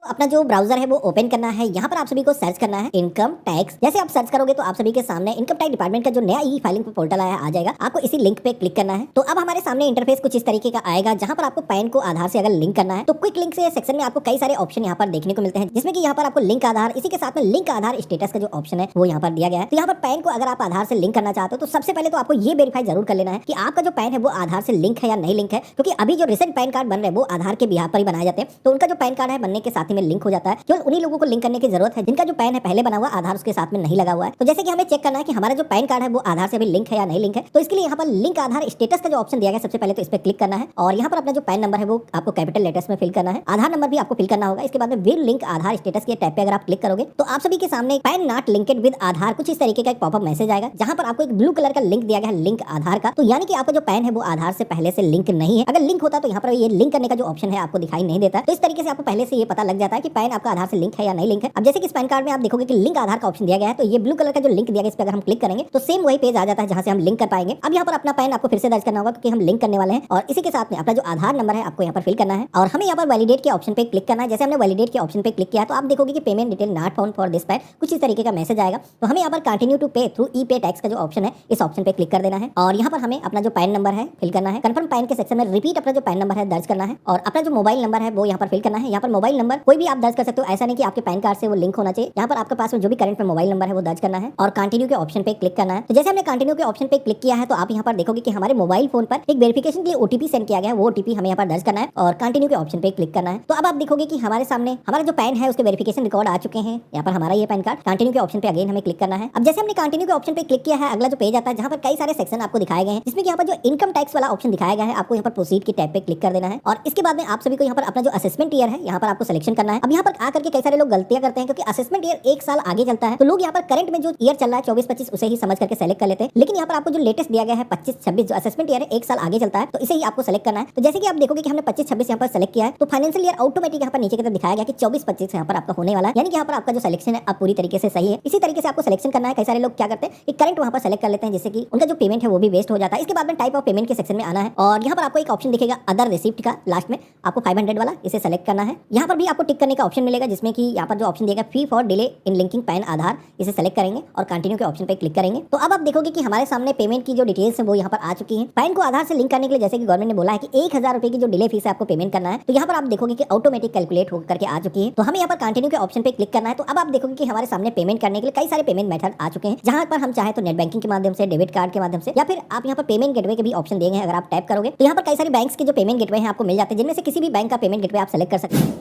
अपना जो ब्राउजर है वो ओपन करना है। यहाँ पर आप सभी को सर्च करना है इनकम टैक्स। जैसे आप सर्च करोगे तो आप सभी के सामने इनकम टैक्स डिपार्टमेंट का जो नया ई फाइलिंग पोर्टल आया आ जाएगा। आपको इसी लिंक पे क्लिक करना है। तो अब हमारे सामने इंटरफेस कुछ इस तरीके का आएगा, जहाँ पर आपको पैन को आधार से अगर लिंक करना है तो क्विक लिंक से सेक्शन में आपको कई सारे ऑप्शन यहाँ पर देखने को मिलते हैं, जिसमें कि यहाँ पर आपको लिंक आधार, इसी के साथ में लिंक आधार स्टेटस का जो ऑप्शन है वो यहाँ पर दिया गया है। तो यहाँ पर पैन को अगर आप आधार से लिंक करना चाहते हो तो सबसे पहले तो आपको ये वेरीफाई जरूर कर लेना है कि आपका जो पैन है वो आधार से लिंक है या नहीं लिंक है, क्योंकि अभी जो रिसेंट पैन कार्ड बन रहे हैं वो आधार के बिहार पर ही बनाए जाते हैं। तो उनका जो पैन कार्ड है बनने के साथ ही में लिंक हो जाता है। केवल उन्हीं लोगों को लिंक करने की जरूरत है जिनका जो पैन है पहले बना हुआ आधार उसके साथ में नहीं लगा हुआ है। तो जैसे कि हमें चेक करना है कि हमारा जो पैन कार्ड है वो आधार से भी लिंक है या नहीं लिंक है, तो इसके लिए यहाँ पर लिंक आधार स्टेटस का जो ऑप्शन दिया गया सबसे पहले तो इस पर क्लिक करना है और यहाँ पर अपना जो पैन नंबर है वो आपको कैपिटल लेटर्स में फिल करना है। आधार नंबर भी आपको फिल करना होगा। इसके बाद में विल लिंक आधार स्टेटस के टैब पे अगर आप क्लिक करोगे तो आप सभी के सामने पैन नॉट लिंक्ड विद आधार कुछ इस तरीके का एक पॉपअप मैसेज आएगा, जहां पर आपको एक ब्लू कलर का लिंक दिया गया है लिंक आधार का। तो यानी कि आपका जो पैन है वो आधार से पहले से लिंक नहीं है। अगर लिंक होता तो यहाँ पर ये लिंक करने का जो ऑप्शन है आपको दिखाई नहीं देता। तो इस तरीके से आपको पहले से ये पता लग जाता है कि पैन आपका आधार से लिंक है या नहीं लिंक है। अब जैसे कि इस पैन कार्ड में आप देखोगे कि लिंक आधार का ऑप्शन दिया गया है, तो ये ब्लू कलर का जो लिंक दिया गया इस पर अगर हम क्लिक करेंगे तो सेम वही पेज आ जाता है जहां से हम लिंक कर पाएंगे। अब यहाँ पर अपना पैन आपको फिर से दर्ज करना होगा क्योंकि हम लिंक करने वाले हैं, और इसी के साथ में अपना जो आधार नंबर है आपको यहाँ पर फिल करना है और हमें यहाँ पर वैलिडेट के ऑप्शन पे क्लिक करना है। जैसे हमने वैलिडेट के ऑप्शन पे क्लिक किया तो आप देखोगे कि payment detail not found for this pan कुछ इस तरीके का मैसेज आएगा। तो हमें यहाँ पर कंटिन्यू टू पे थ्रू ई पे टैक्स का जो ऑप्शन है इस ऑप्शन पे क्लिक कर देना है और यहाँ पर हमें अपना जो पैन नंबर है फिल करना है। कंफर्म पैन के सेक्शन में रिपीट अपना जो पैन नंबर है दर्ज करना है और अपना जो मोबाइल नंबर है वो यहाँ पर फिल करना है। यहाँ पर मोबाइल नंबर कोई भी आप दर्ज कर सकते हो, ऐसा नहीं कि आपके पैन कार्ड से वो लिंक होना चाहिए। यहाँ पर आपके पास में जो भी करंट में मोबाइल नंबर है वो दर्ज करना है और कंटिन्यू के ऑप्शन पे क्लिक करना है। तो जैसे हमने कंटिन्यू के ऑप्शन पे क्लिक किया है तो आप यहाँ पर देखोगे कि हमारे मोबाइल फोन पर एक वेरिफिकेशन के लिए ओटीपी सेंड किया गया है, वो ओटीपी हमें यहाँ पर दर्ज करना है और कंटिन्यू के ऑप्शन पे क्लिक करना है। तो अब आप देखोगे कि हमारे सामने हमारा जो पैन है उसके वेरिफिकेशन रिकॉर्ड आ चुके हैं। यहाँ पर हमारा ये पैन कार्ड कंटिन्यू के ऑप्शन पे अगेन हमें क्लिक करना है। अब जैसे हमने कंटिन्यू के ऑप्शन पे क्लिक किया है, अगला जो पेज आता है जहाँ पर कई सारे सेक्शन आपको दिखाए गए हैं, जिसमें यहाँ पर जो इनकम टैक्स वाला ऑप्शन दिखाया गया है आपको यहाँ पर प्रोसीड के टैब पे क्लिक कर देना है और इसके बाद में आप सभी को यहाँ पर अपना जो असेसमेंट ईयर है यहाँ पर आपको सिलेक्शन करना है। अब यहाँ पर आकर के कई सारे लोग गलतियां करते हैं, क्योंकि असेसमेंट ईयर एक साल आगे चलता है तो लोग यहाँ पर करंट में जो ईयर चल रहा है 24-25 उसे ही समझ करके सेलेक्ट कर लेते हैं। लेकिन यहाँ पर आपको जो लेटेस्ट दिया गया है 25-26 जो असेसमेंट ईयर है एक साल आगे चलता है तो इसे ही आपको सेलेक्ट करना है। तो जैसे कि आप देखोगे कि हमने 25-26 यहाँ पर सेलेक्ट किया है तो फाइनेंशियल ईयर ऑटोमेटिक यहाँ पर नीचे की तरफ दिखाया गया कि 24-25 यहाँ पर आपका होने वाला है, यानी कि यहाँ पर आपका जो सिलेक्शन है अब पूरी तरीके से सही है। इसी तरीके से आपको सिलेक्शन करना है। कई सारे लोग क्या करते हैं कि करंट वहाँ पर सेलेक्ट कर लेते हैं, जिससे कि उनका जो पेमेंट है वो भी वेस्ट हो जाता है। इसके बाद में टाइप ऑफ पेमेंट के सेक्शन में आना है और यहाँ पर आपको एक ऑप्शन दिखेगा अदर रिसिप्ट का, लास्ट में आपको 500 वाला इसे सेलेक्ट करना है। यहाँ पर भी आपको टिक करने का ऑप्शन मिलेगा, जिसमें कि यहाँ पर जो ऑप्शन देगा fee for delay in linking PAN Aadhaar, इसे सेलेक्ट करेंगे और कंटिन्यू के ऑप्शन पे क्लिक करेंगे। तो अब आप देखोगे कि हमारे सामने पेमेंट की जो डिटेल्स है वो यहाँ पर आ चुकी है। पैन को आधार से लिंक करने के लिए जैसे कि गवर्नमेंट ने बोला है कि 1000 रुपए की जो डिले फीस है आपको पेमेंट करना है, तो यहाँ पर आप देखोगे कि ऑटोमेटिक कैलकुलेट होकर करके आ चुकी है। तो हमें यहाँ पर कंटिन्यू के ऑप्शन पे क्लिक करना है। तो अब आप देखोगे कि हमारे सामने पेमेंट करने के लिए कई सारे पेमेंट मेथड आ चुके हैं, जहाँ पर हम चाहे तो नेट बैंकिंग के माध्यम से, डेबिट कार्ड के माध्यम से, या फिर आप यहाँ पर पेमेंट गेटवे के भी ऑप्शन देंगे। अगर आप टैप करोगे तो यहाँ पर कई सारे बैंक्स के जो पेमेंट गेटवे हैं आपको मिल जाते हैं, जिनमें से किसी भी बैंक का पेमेंट गेटवे आप सेलेक्ट कर सकते हैं।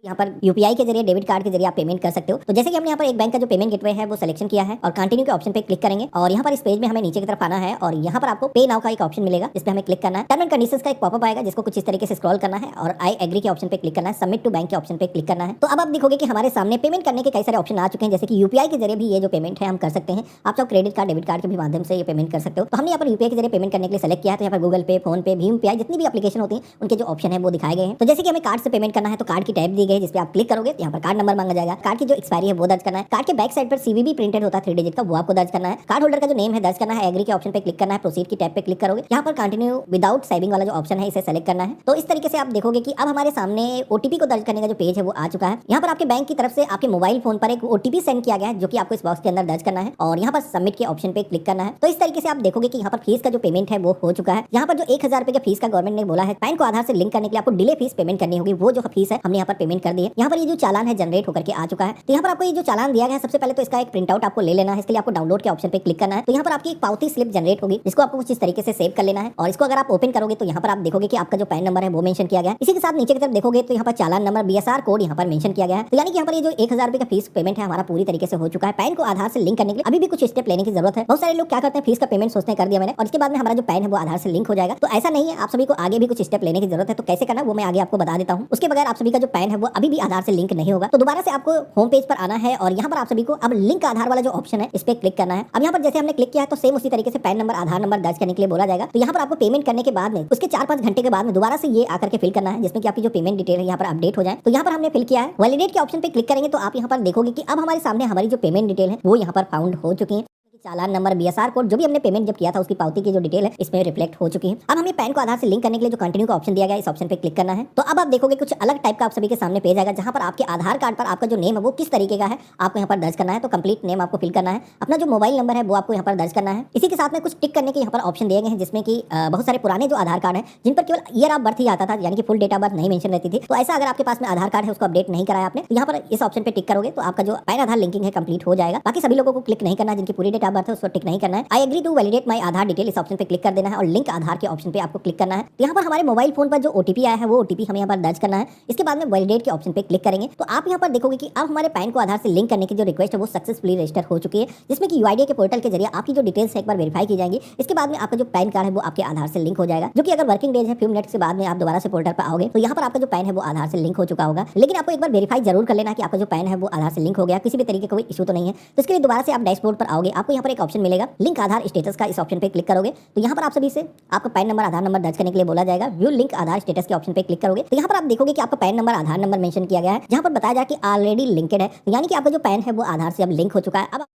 यहाँ पर यूपीआई के जरिए, डेबिट कार्ड के जरिए आप पेमेंट कर सकते हो। तो जैसे कि हमने यहाँ पर एक बैंक का जो पेमेंट गेटवे है वो सिलेक्शन किया है और कंटिन्यू के ऑप्शन पे क्लिक करेंगे और यहाँ पर इस पेज में हमें नीचे की तरफ आना है और यहाँ पर आपको पे नाउ का एक ऑप्शन मिलेगा, जिस पे हमें क्लिक करना है। टर्म एंड कंडीशंस का एक पॉपअप आएगा, जिसको कुछ इस तरीके से स्क्रॉल करना है और आई एग्री के ऑप्शन पे क्लिक करना है, सबमिट टू बैंक के ऑप्शन पे क्लिक करना है। तो अब आप देखोगे कि हमारे सामने पेमेंट करने के कई सारे ऑप्शन आ चुके हैं, जैसे कि यूपीआई के जरिए भी ये जो पेमेंट है हम कर सकते हैं। आप चाहो क्रेडिट कार्ड, डेबिट कार्ड के भी माध्यम से ये पेमेंट कर सकते हो। तो हमने यहाँ पर यूपीआई के जरिए पेमेंट करने के लिए सेलेक्ट किया है। तो यहाँ पर गूगल पे, फोन पे, भीम यूपीआई जितनी भी एप्लीकेशन होती है उनके जो ऑप्शन है वो दिखाए गए हैं। तो जैसे कि हमें कार्ड से पेमेंट करना है तो कार्ड की टैब दी गई है, जिस पे आप क्लिक करोगे यहाँ पर कार्ड नंबर मांगा जाएगा। कार्ड की जो एक्सपायरी है वो दर्ज करना है। कार्ड के बैक साइड पर सीवीवी प्रिंटेड होता है 3 डिजिट का, वो आपको दर्ज करना है। कार्ड होल्डर का जो नेम है दर्ज करना है। एग्री के ऑप्शन पे क्लिक करना है। प्रोसीड की टैब पे क्लिक करोगे, यहाँ पर कंटिन्यू विदाउट सेविंग वाला जो ऑप्शन है इसे सेलेक्ट करना है। तो इस तरीके से आप देखोगे कि अब हमारे सामने ओटीपी को दर्ज करने का जो पेज है वो आ चुका है। यहाँ पर आपके बैंक की तरफ से आपके मोबाइल फोन पर एक ओटीपी सेंड किया गया है, जो कि आपको इस बॉक्स के अंदर दर्ज करना है और यहाँ पर सबमिट के ऑप्शन पे क्लिक करना है। तो इस तरीके से आप देखोगे कि यहाँ पर फीस का जो पेमेंट है वो हो चुका है। यहाँ पर जो 1000 रुपए का फीस का गवर्नमेंट ने बोला है पैन को आधार से लिंक करने के लिए आपको डिले फीस पेमेंट करनी होगी, वो जो फीस है हमने यहाँ पर पेमेंट कर दी है। यहाँ पर ये जो चालान है जनरेट होकर के आ चुका है। तो यहाँ पर आपको ये जो चालान दिया गया है सबसे पहले तो इसका एक प्रिंट आउट आपको ले लेना है। इसके लिए आपको डाउनलोड के ऑप्शन पे क्लिक करना है। तो यहाँ पर आपकी एक पावती स्लिप जनरेट होगी, जिसको आपको कुछ इस तरीके से सेव कर लेना है और इसको अगर आप ओपन करोगे तो यहाँ पर आप देखोगे कि आपका जो पैन नंबर है वो मेंशन किया गया है। इसी के साथ नीचे की तरफ देखोगे तो यहाँ पर चालान नंबर बीएसआर कोड यहाँ पर मेंशन किया गया है। तो यानी कि यहाँ पर ये जो 1000 रुपए का फीस पेमेंट है हमारा पूरी तरीके से हो चुका है। पैन को आधार से लिंक करने के लिए अभी भी कुछ स्टेप लेने की जरूरत है। बहुत सारे लोग क्या करते हैं, फीस का पेमेंट सोचते हैं कर दिया मैंने और इसके बाद में हमारा जो पैन है वो आधार से लिंक हो जाएगा। तो ऐसा नहीं है, आप सभी को आगे भी कुछ स्टेप लेने की जरूरत है। तो कैसे करना वो मैं आगे आपको बता देता हूँ। उसके बगैर आप सभी का जो पैन है वो अभी भी आधार से लिंक नहीं होगा। तो दोबारा से आपको होम पेज पर आना है और यहाँ पर आप सभी को अब लिंक आधार वाला जो ऑप्शन है इस पे क्लिक करना है। अब यहाँ पर जैसे हमने क्लिक किया है तो सेम उसी तरीके से पैन नंबर, आधार नंबर दर्ज करने के लिए बोला जाएगा। तो यहाँ पर आपको पेमेंट करने के बाद में उसके 4-5 घंटे के बाद में दोबारा से ये आकर के फिल करना है, जिसमें कि आपकी जो पेमेंट डिटेल है यहाँ पर अपडेट हो जाए। तो यहाँ पर हमने फिल किया है। वैलिडेट के ऑप्शन पे क्लिक करेंगे तो आप यहाँ पर देखोगे कि अब हमारे सामने हमारी जो पेमेंट डिटेल है वो यहाँ पर फाउंड हो चुकी है। चालान नंबर, बीएसआर कोड, जो भी हमने पेमेंट जब किया था उसकी पावती की जो डिटेल है इसमें रिफ्लेक्ट हो चुकी है। अब हमें पैन को आधार से लिंक करने के लिए जो कंटिन्यू का ऑप्शन दिया गया है, इस ऑप्शन पे क्लिक करना है। तो अब आप देखोगे कुछ अलग टाइप का आप सभी के सामने पेज आएगा, जहां पर आपके आधार कार्ड पर आपका जो नेम है वो किस तरीके का है आपको यहाँ पर दर्ज करना है। तो कंप्लीट नेम आपको फिल करना है, अपना जो मोबाइल नंबर है वो आपको यहाँ पर दर्ज करना है। इसी के साथ में कुछ टिक करने के यहाँ पर ऑप्शन दिए गए हैं, जिसमें कि बहुत सारे पुराने जो आधार कार्ड है जिन पर केवल ईयर ऑफ बर्थ ही आता था, यानी कि फुल डेट ऑफ बर्थ नहीं मेंशन रहती थी। तो ऐसा अगर आपके पास में आधार कार्ड है उसको अपडेट नहीं कराया आपने, तो यहाँ पर इस ऑप्शन पे टिक करोगे तो आपका जो पैन आधार लिंकिंग है कंप्लीट हो जाएगा। बाकी सभी लोगों को क्लिक नहीं करना है, जिनकी पूरी डेट ऑफ बर्थ है उसको टिक नहीं करना है। I agree to validate my Aadhaar detail, इस ऑप्शन पे क्लिक कर देना है और लिंक आधार के ऑप्शन पे आपको क्लिक करना है। तो यहाँ पर हमारे मोबाइल फोन पर जो ओटीपी आया है वो ओटीपी हमें यहाँ पर दर्ज करना है। इसके बाद में वैलिडेट के ऑप्शन पे क्लिक करेंगे तो आप यहाँ पर देखोगे कि अब हमारे पैन को आधार से लिंक करने की जो रिक्वेस्ट है वो सक्सेसफुली रजिस्टर हो चुकी है, जिसमें कि यूआईडीए के पोर्टल के जरिए आपकी जो डिटेल्स है एक बार वेरीफाई की जाएंगी। इसके बाद में आपका जो पैन कार्ड है वो आपके आधार से लिंक हो जाएगा, जो कि अगर वर्किंग डेज है फ्यू मिनट्स के बाद में आप दोबारा से पोर्टल पर आओगे तो यहाँ पर आपका जो पैन है वो आधार से लिंक हो चुका होगा। लेकिन आपको एक बार वेरीफाई जरूर कर लेना कि आपका जो पैन है वो आधार से लिंक हो गया, किसी भी तरीके का कोई इशू तो नहीं है। तो इसके लिए दोबारा से आप डैशबोर्ड पर आओगे, आपको यहाँ पर एक ऑप्शन मिलेगा लिंक आधार स्टेटस का, इस ऑप्शन पे क्लिक करोगे तो यहाँ पर आप सभी से आपका पैन नंबर आधार नंबर दर्ज करने के लिए बोला जाएगा। व्यू लिंक आधार स्टेटस के ऑप्शन पे क्लिक करोगे तो यहाँ पर आप देखोगे कि आपका पैन नंबर आधार नंबर मेंशन किया गया है, जहाँ पर बताया जाए कि ऑलरेडी लिंकेड है, यानी कि आपका जो पैन है वो आधार से अब लिंक हो चुका है। अब